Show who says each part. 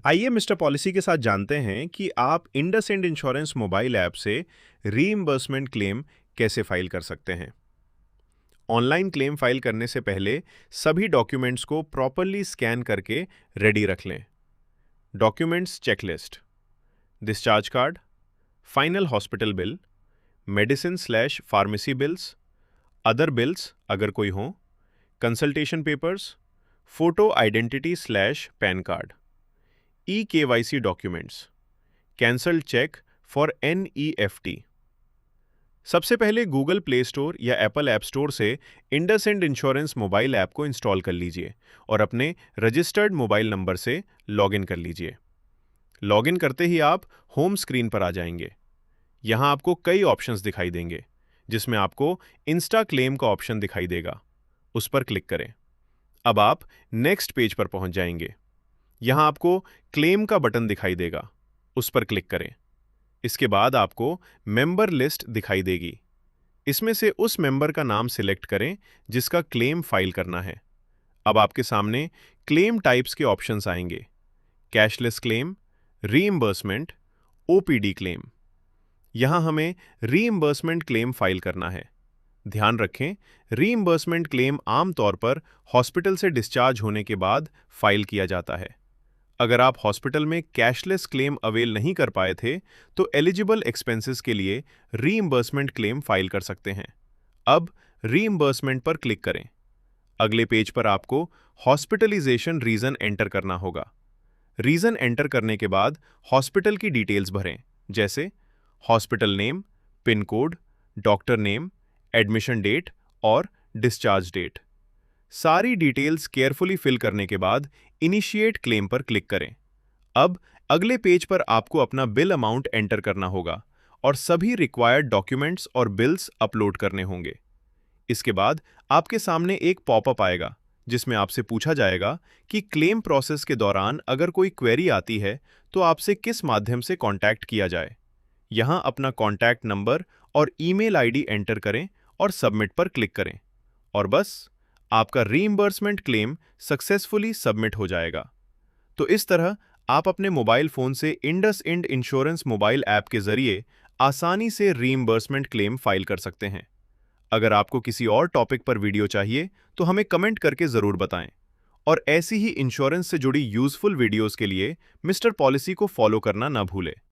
Speaker 1: आइए mister policy के साथ जानते हैं कि आप इंडसइंड इंश्योरेंस मोबाइल ऐप से रीइंबर्समेंट क्लेम कैसे फाइल कर सकते हैं। ऑनलाइन क्लेम फाइल करने से पहले सभी डॉक्यूमेंट्स को प्रॉपरली स्कैन करके रेडी रख लें। Documents checklist, discharge card, final hospital bill, medicine slash pharmacy bills, other bills अगर कोई हो, consultation papers, photo identity slash PAN card, e-KYC documents, cancelled cheque for NEFT। सबसे पहले गूगल प्ले स्टोर या Apple App Store से IndusInd insurance mobile app को install कर लीजिए और अपने रजिस्टर्ड मोबाइल नंबर से लॉगिन कर लीजिए। लॉगिन करते ही आप होम स्क्रीन पर आ जाएंगे। यहाँ आपको कई ऑप्शंस दिखाई देंगे, जिसमें आपको इंस्टा क्लेम का ऑप्शन दिखाई देगा। उस पर क्लिक करें। अब आप नेक्स्ट पेज पर पहुंच जाएंगे। यहाँ आपको क्लेम का बटन दिखाई देगा, उस पर क्लिक करें। इसके बाद आपको मेंबर लिस्ट दिखाई देगी। इसमें से उस मेंबर का नाम सिलेक्ट करें जिसका क्लेम फाइल करना है। अब आपके सामने क्लेम टाइप्स के ऑप्शंस आएंगे: cashless claim, reimbursement, OPD claim. यहाँ हमें रीइंबर्समेंट क्लेम फाइल करना है। ध्यान रखें, रीइंबर्समेंट क्लेम आमतौर पर हॉस्पिटल से डिस्चार्ज होने के बाद फाइल किया जाता है। अगर आप हॉस्पिटल में कैशलेस क्लेम अवेल नहीं कर पाए थे, तो एलिजिबल एक्सपेंसेस के लिए रीइंबर्समेंट क्लेम फाइल कर सकते हैं। अब रीइंबर्समेंट पर क्लिक करें। अगले पेज पर आपको हॉस्पिटलाइजेशन रीजन एंटर करना होगा। रीजन एंटर करने के बाद हॉस्पिटल की डिटेल्स भरें, जैसे hospital name, pin code, doctor name, admission date और डिस्चार्ज डेट। सारी डिटेल्स केयरफुली फिल करने के बाद इनिशिएट क्लेम पर क्लिक करें। अब अगले पेज पर आपको अपना बिल अमाउंट एंटर करना होगा और सभी रिक्वायर्ड डॉक्यूमेंट्स और बिल्स अपलोड करने होंगे। इसके बाद आपके सामने एक पॉपअप आएगा, जिसमें आपसे पूछा जाएगा कि क्लेम प्रोसेस के दौरान अगर कोई क्वेरी आती है तो आपसे किस माध्यम से कांटेक्ट किया जाए। यहाँ अपना कांटेक्ट नंबर और ईमेल आईडी एंटर करें और सबमिट पर क्लिक करें, और बस आपका रीइंबर्समेंट क्लेम सक्सेसफुली सबमिट हो जाएगा। तो इस तरह आप अपने मोबाइल फोन से इंडसइंड इंश्योरेंस मोबाइल ऐप के जरिए आसानी से रीइंबर्समेंट क्लेम फाइल कर सकते हैं। अगर आपको किसी और टॉपिक पर वीडियो चाहिए तो हमें कमेंट करके जरूर बताएं। और ऐसी ही इंश्योरेंस से जुड़ी यूजफुल वीडियोस के लिए मिस्टर पॉलिसी को फॉलो करना ना भूलें।